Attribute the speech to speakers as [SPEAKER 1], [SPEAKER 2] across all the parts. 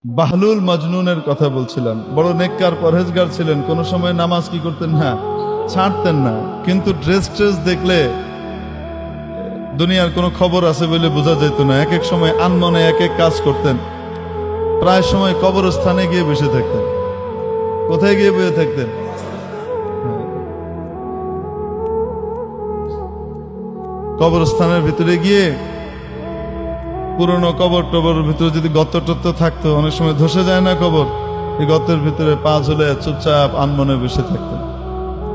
[SPEAKER 1] বাহলুল মজনুনের কথা বলছিলাম। বড় নেককার পরহেজগার ছিলেন, কোন সময় নামাজ কি করতেন না, ছাড়তেন না। কিন্তু ড্রেস ট্রেস দেখলে দুনিয়ার কোনো খবর আছে বলে বোঝা যেত না। এক এক সময় আনমনে এক এক কাজ করতেন। প্রায় সময় কবরস্থানে গিয়ে বসে থাকতেন। কোথায় গিয়ে বসে থাকতেন? কবরস্থানের ভিতরে গিয়ে পুরনো কবর টবরের ভিতরে যদি গর্ত টর্ত থাকতো, অনেক সময় ধসে যায় না কবর, এই গর্তের ভিতরে পা ঝুলে চুপচাপ আনমনে বসে থাকতেন।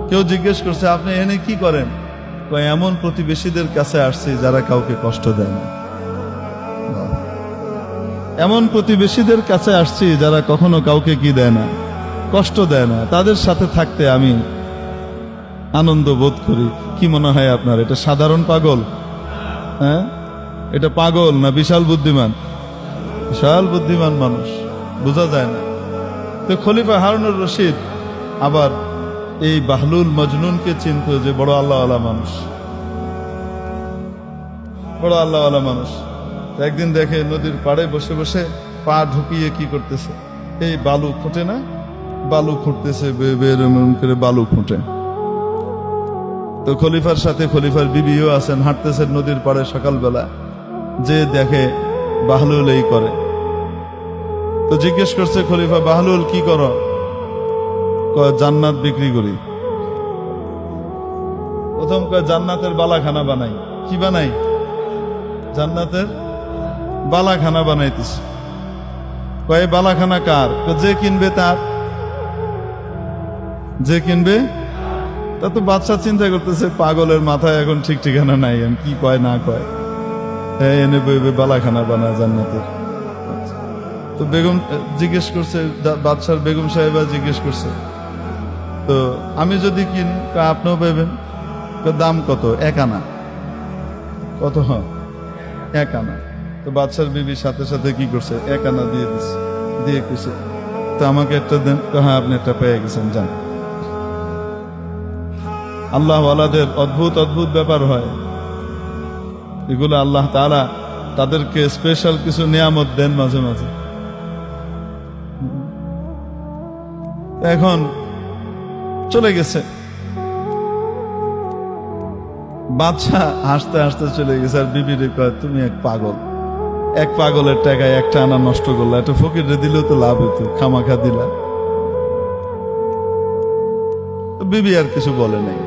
[SPEAKER 1] কেউ জিজ্ঞেস করছে, আপনি এনে কি করেন? এমন প্রতিবেশীদের কাছে আসছি যারা কাউকে কষ্ট দেয় না। এমন প্রতিবেশীদের কাছে আসছি যারা কখনো কাউকে কি দেয় না, কষ্ট দেয় না। তাদের সাথে থাকতে আমি আনন্দ বোধ করি। কি মনে হয় আপনার, এটা সাধারণ পাগল? হ্যাঁ, এটা পাগল না বিশাল বুদ্ধিমান? বিশাল বুদ্ধিমান মানুষ, বোঝা যায় না। তো খলিফা হারুনুর রশিদ আবার এই বাহলুল মজনুনকে চিনত যে বড় আল্লাহওয়ালা মানুষ, বড় আল্লাহওয়ালা মানুষ। একদিন দেখে নদীর পাড়ে বসে বসে পা ঢুকিয়ে কি করতেছে, এই বালু খুঁটে না, বালু খুঁটতেছে, বেরম করে বালু খুঁটে। তো খলিফার সাথে খলিফার বিবিও আছেন, হাঁটতেছেন নদীর পাড়ে সকালবেলা, যে দেখে বাহলুল এই করে। তো জিজ্ঞেস করছে খলিফা, বাহলুল কি করো? কয়, জান্নাত বিক্রি করি। প্রথম কয়, জান্নাতের বালাখানা বানাই। কি বানাই? জান্নাতের বালাখানা বানাইতেছি। কয়, বালাখানা কার? যে কিনবে তার। যে কিনবে তা তো বাদশা চিন্তা করতেছে, পাগলের মাথায় এখন ঠিক ঠিকানা নাই, কি কয় না কয়। হ্যাঁ, এনে বইবে বালাখানা বানায় জান্নাতের। তো বেগম জিজ্ঞেস করছে, বাদশার বেগম সাহেবা জিজ্ঞেস করছে, তো আমি যদি কিনি? আপনিও পাইবেন। দাম কত? 1 আনা। কত? হয় 1 আনা। তো বাদশার বিবির সাথে সাথে কি করছে, 1 আনা দিয়ে দিচ্ছে। দিয়ে কিছু, তো আমাকে একটা দেন। হ্যাঁ, আপনি একটা পেয়ে গেছেন, যান। আল্লাহ ওয়ালাদের অদ্ভুত অদ্ভুত ব্যাপার হয় এগুলো। আল্লাহ তাআলা তাদেরকে স্পেশাল কিছু নিয়ামত দেন মাঝে মাঝে। এখন চলে গেছে বাদশা, হাসতে হাসতে চলে গেছে। আর বিবিরে কয়, তুমি এক পাগল, এক পাগলের টাকায় 1টা আনা নষ্ট করলা, একটা ফকিরে দিলেও তো লাভ হইতো, খামাখা দিলা। বিবি আর কিছু বলে নাই।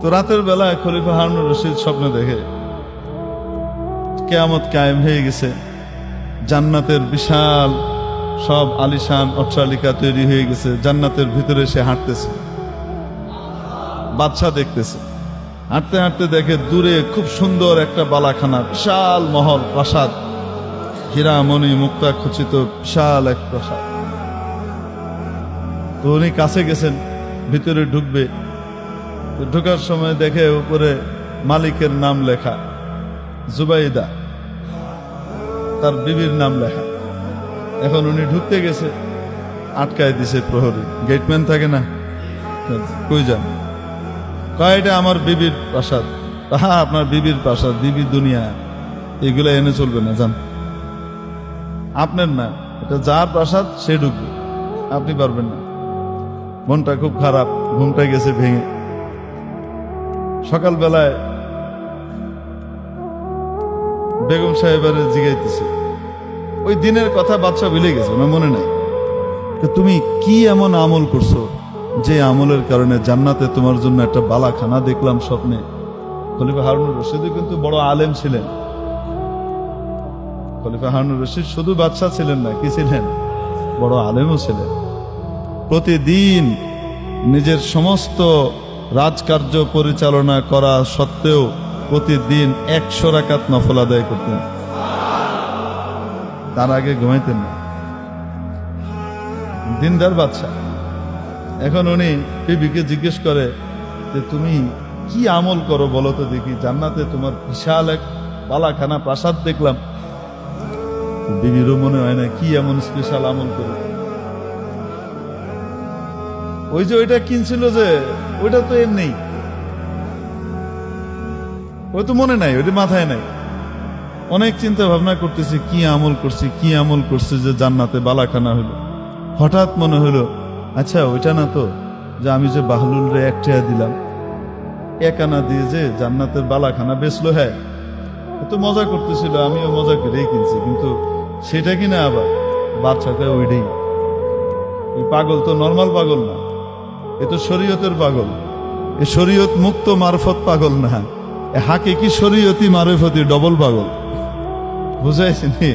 [SPEAKER 1] তো রাতের বেলায় খলিফা হারুনুর রশিদ স্বপ্ন দেখে কিয়ামত কায়েম হয়ে গেছে, জান্নাতের বিশাল সব আলিশান অট্টালিকা তৈরি হয়ে গেছে, জান্নাতের ভিতরে সে হাঁটতেছে। বাদশা দেখতেছে, হাঁটতে হাঁটতে দেখে দূরে খুব সুন্দর একটা বালাখানা, বিশাল মহল, প্রাসাদ, হীরা মণি মুক্তা খচিত বিশাল এক প্রাসাদ। তো উনি কাছে গেছেন, ভিতরে ঢুকবে। তো ঢোকার সময় দেখে উপরে মালিকের নাম লেখা, জুবাইদা, তার বিবির নাম লেখা। এখন উনি ঢুকতে গেছে, আটকায় দিছে প্রহরী, গেটম্যান থাকে না, কই যান? কয়, এটা আমার বিবির প্রাসাদ। হ্যাঁ, আপনার বিবির প্রাসাদ, বিবি দুনিয়া, এগুলা এনে চলবে না, যান। আপনার না, এটা যার প্রাসাদ সে ঢুকবে, আপনি পারবেন না। মনটা খুব খারাপ, ঘুমটা গেছে ভেঙে। সকালবেলায় বেগম সাহেবের জিগাইতেছে, ওই দিনের কথা বাদশা ভুলে গেছে, না মনে নাই। তুমি কি এমন আমল করছো যে আমলের কারণে জান্নাতে তোমার জন্য একটা বালাখানা দেখলাম স্বপ্নে? খলিফা হারুনুর রশিদ কিন্তু বড় আলেম ছিলেন। খলিফা হারুনুর রশিদ শুধু বাদশা ছিলেন না, কি ছিলেন? বড় আলেমও ছিলেন। প্রতিদিন নিজের সমস্ত রাজকার্য পরিচালনা করা সত্ত্বেও প্রতিদিন 100 রাকাত নফল আদায় করতেন। তার আগে ঘুমাইতেন না। দিনদার বাদশা। এখন উনি বিবিকে জিজ্ঞেস করে যে, তুমি কি আমল করো বলো তো দেখি, জান্নাতে তোমার বিশাল এক বালাখানা প্রাসাদ দেখলাম। বিবিরও মনে হয় না কি এমন স্পেশাল আমল করে। ওই যে ওইটা কিনছিল যে, ওইটা তো এমনি, ওই তো মনে নাই, ওইটা মাথায় নাই। অনেক চিন্তা ভাবনা করতেছি, কি আমল করছি যে জান্নাতে বালাখানা হলো। হঠাৎ মনে হলো, আচ্ছা ওইটা না তো যে আমি যে বাহলুল রে 1 টাকা দিলাম, 1 আনা দিয়ে যে জান্নাতের বালাখানা বেচলো। হ্যাঁ, তো মজা করতেছিল, আমিও মজা করেই কিনছি, কিন্তু সেটা কিনা আবার বাচ্চাটা ওইটাই। এই পাগল তো নর্মাল পাগল না, এ তো শরীয়তের পাগল। এ শরীয়ত মুক্ত মারফত পাগল না, এ হাকিকি শরীয়তি মারফতি ডবল পাগল। বুঝাইছিনি?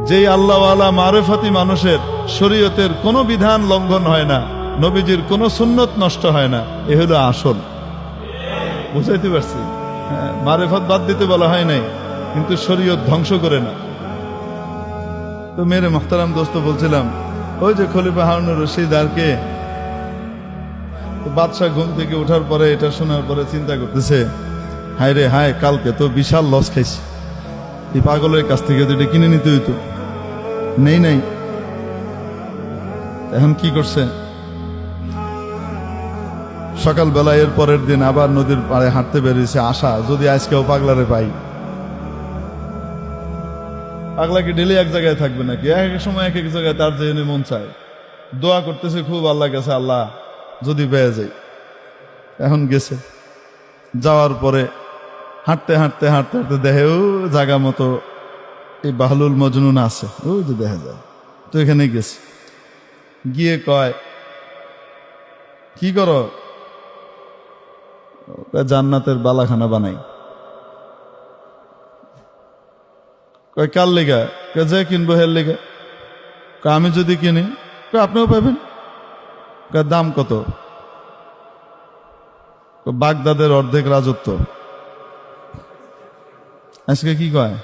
[SPEAKER 1] যেই আল্লাহওয়ালা মারফতি মানুষের শরীয়তের কোনো বিধান লঙ্ঘন হয় না, নবীজির কোনো সুন্নত নষ্ট হয় না, এ হলো আসল। বুঝাইতে পারছি? হ্যাঁ, মারেফত বাদ দিতে বলা হয় নাই, কিন্তু শরীয়ত ধ্বংস করে না। তো মেরে মোহতারাম দোস্ত বলছিলাম, ওই যে খলিফা হারুনুর রশিদ আর কে, বাদশাহ ঘুম থেকে ওঠার পরে এটা শোনার পরে চিন্তা করতেছে, হায় রে হায়, কালকে তো বিশাল লস খাইছি, এই পাগলের কাছ থেকে তো এটা কিনে নিতে হইতো, নেই। এখন কি করছে? সকালবেলা এর পরের দিন আবার নদীর পাড়ে হাঁটতে বেরিয়েছে, আশা যদি আজকেও পাগলারে পাই। পাগলা কি ডেলি এক জায়গায় থাকবে নাকি? এক এক সময় এক এক জায়গায় তার যে মন চায়। দোয়া করতেছে খুব আল্লাহ কাছে, আল্লাহ যদি পেয়ে যাই। এখন গেছে, যাওয়ার পরে হাঁটতে দেখে ও জায়গা মতো এই বাহলুল মজনুন আছে, ওই যে দেখা যায়। তো এখানে গেছে, গিয়ে কয়, কি করো? জান্নাতের বালাখানা বানাই। কয় কার লেগা? যে কিনবো হের লেগা। আমি যদি কিনি আপনিও পাবেন। দাম কত? বাগদাদের অর্ধেক রাজত্ব। আজকে কি কয়?